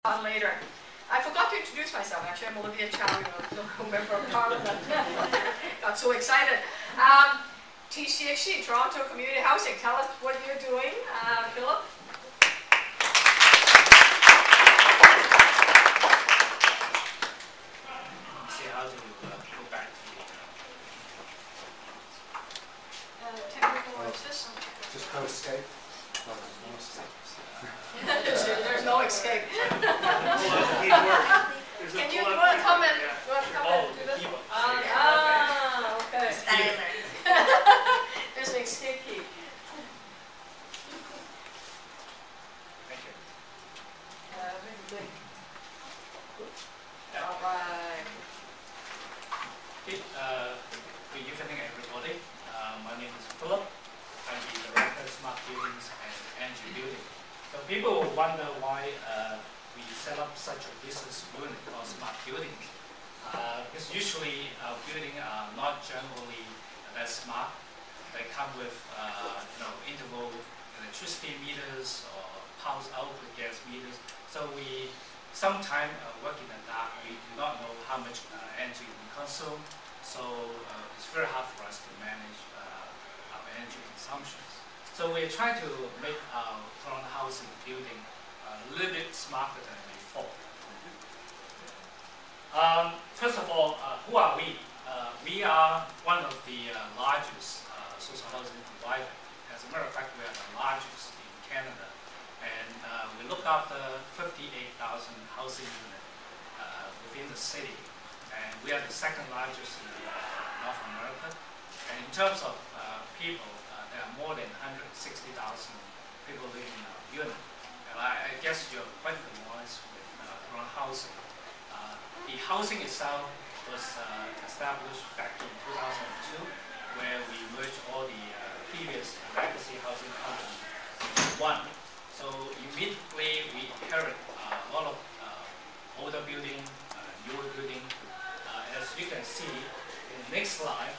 Later. I forgot to introduce myself. Actually, I'm Olivia Chow, local member of Parliament. Got so excited. TCHC, Toronto Community Housing. Tell us what you're doing, Philip. See how to go back to the technical assistant. Just go escape. There's no escape. Can you want to come and do this? Okay. There's an escape key. Thank you. Very good. All right. Okay, good evening, everybody. My name is Philip. I'm the Director of Smart Buildings and Energy Building. So people will wonder why we set up such a business unit called Smart Buildings. Because usually our buildings are not generally that smart. They come with interval electricity meters or house output gas meters. So we sometimes work in the dark. We do not know how much energy we consume. So it's very hard for us to manage our energy consumptions. So we're trying to make our current housing building a little bit smarter than before. First of all, who are we? We are one of the largest social housing providers. As a matter of fact, we are the largest in Canada. And we look after 58,000 housing units within the city. And we are the second largest in North America. And in terms of people, there are more than 160,000 people living in our unit. And I guess you're quite familiar with current housing. The housing itself was established back in 2002, where we merged all the previous legacy housing companies into one. So immediately we inherit a lot of older building, newer building. As you can see in the next slide,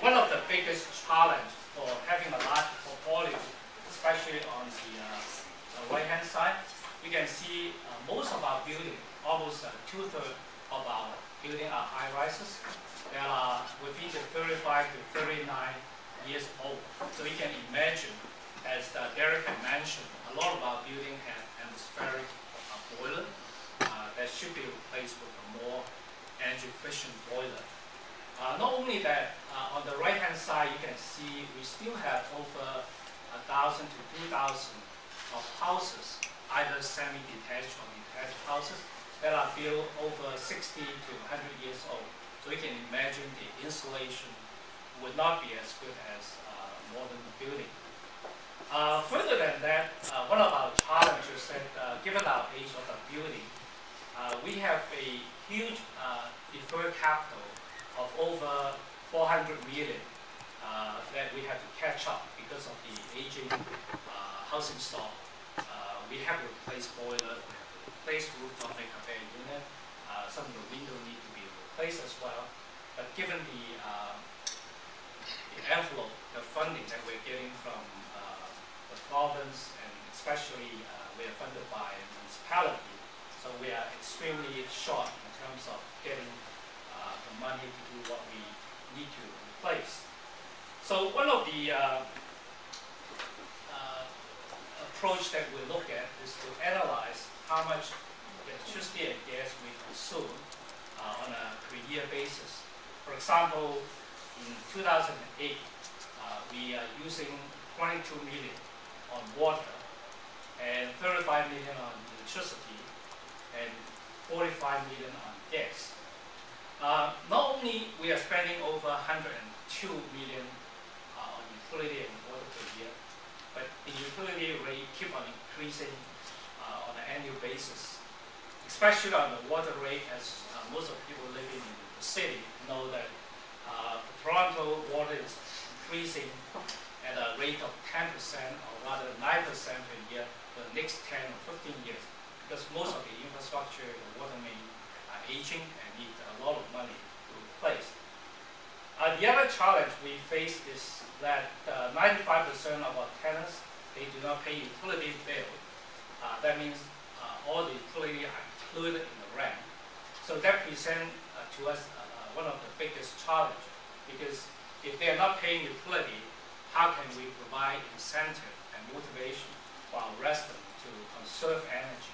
one of the biggest challenge for having a large portfolio, especially on the right-hand side, you can see most of our building, almost two-thirds of our building are high-rises. They are within the 35 to 39 years old. So you can imagine, as Derek had mentioned, a lot of our building have atmospheric boiler that should be replaced with a more energy-efficient boiler. Not only that, on the right-hand side, you can see we still have over 1,000 to 2,000 of houses, either semi-detached or detached houses, that are built over 60 to 100 years old. So you can imagine the insulation would not be as good as modern building. Further than that, one of our challenges is that given our age of the building, we have a huge deferred capital of over 400 million that we have to catch up because of the aging housing stock. We have to replace boiler, replace rooftop make up air unit. Some of the windows need to be replaced as well. But given the envelope, the funding that we're getting from the province, and especially we are funded by municipality, so we are extremely short in terms of getting the money to do what we need to replace. So one of the approach that we look at is to analyze how much electricity and gas we consume on a per year basis. For example, in 2008, we are using 22 million on water and 35 million on electricity and 45 million on gas. Not only we are spending over 102 million on utility and water per year, but the utility rate keep on increasing on an annual basis, especially on the water rate, as most of people living in the city know that Toronto water is increasing at a rate of 10% or rather 9% per year for the next 10 or 15 years, because most of the infrastructure, the water main, are aging and need a lot of money to replace. The other challenge we face is that 95% of our tenants, they do not pay utility bill. That means all the utility are included in the rent. So that presents to us one of the biggest challenges, because if they are not paying utility, how can we provide incentive and motivation for our residents to conserve energy?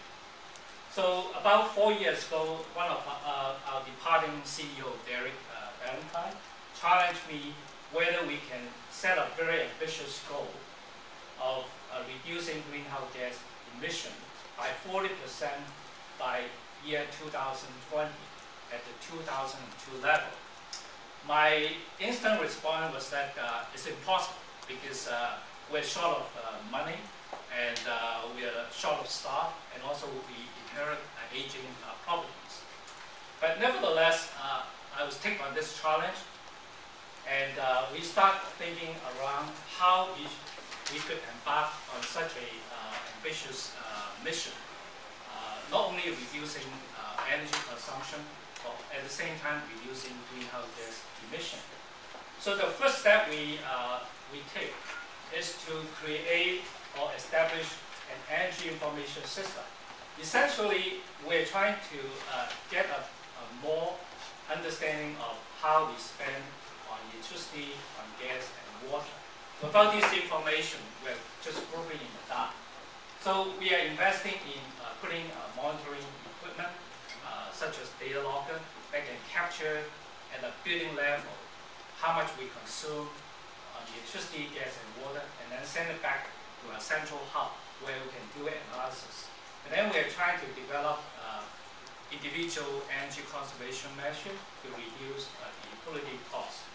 So about 4 years ago, one of our departing CEO, Derek Valentine, challenged me whether we can set a very ambitious goal of reducing greenhouse gas emission by 40% by year 2020 at the 2002 level. My instant response was that it's impossible, because we're short of money, and we're short of staff, and also we inherit aging properties. But nevertheless, I was taken on this challenge, and we start thinking around how we could embark on such a ambitious mission, not only reducing energy consumption, but at the same time reducing greenhouse gas emission. So the first step we take is to create or establish an energy information system. Essentially, we're trying to get a more understanding of how we spend on electricity, on gas, and water. Without this information, we're just groping in the dark. So we are investing in putting monitoring equipment, such as data logger, that can capture at a building level how much we consume on electricity, gas, and water, and then send it back to a central hub where we can do analysis. And then we are trying to develop individual energy conservation measures to reduce the utility costs.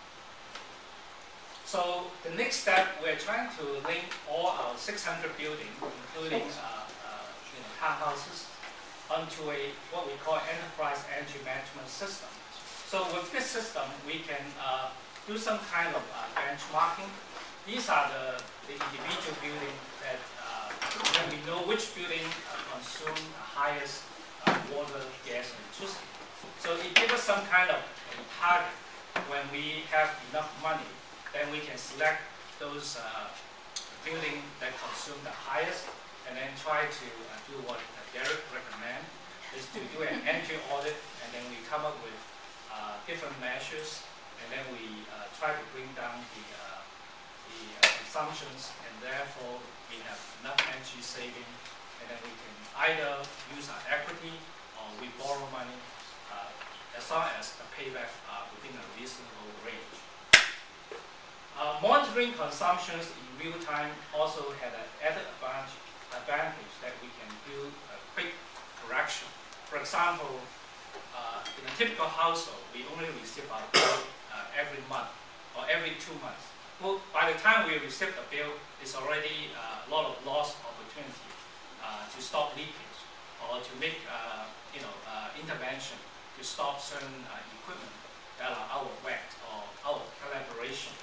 So the next step, we're trying to link all our 600 buildings, including townhouses, onto what we call enterprise energy management system. So with this system, we can do some kind of benchmarking. These are the individual buildings that when we know which building consume the highest water, gas, and electricity. So it gives us some kind of a target. When we have enough money, then we can select those buildings that consume the highest, and then try to do what Derek recommends, is to do an energy audit, and then we come up with different measures, and then we try to bring down the consumptions, and therefore we have enough energy saving, and then we can either use our equity or we borrow money, as long as the payback within a reasonable range. Monitoring consumptions in real time also had an added advantage that we can do a quick correction. For example, in a typical household, we only receive our bill every month or every 2 months. Well, by the time we receive the bill, it's already a lot of lost opportunity to stop leakage or to make intervention to stop certain equipment that are out of whack or out of collaboration.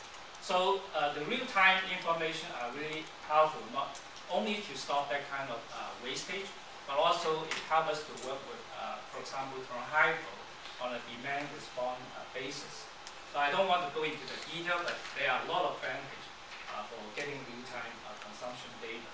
So the real-time information are really powerful, not only to stop that kind of wastage, but also it helps us to work with, for example, hydro on a demand response basis. So I don't want to go into the detail, but there are a lot of advantages for getting real-time consumption data.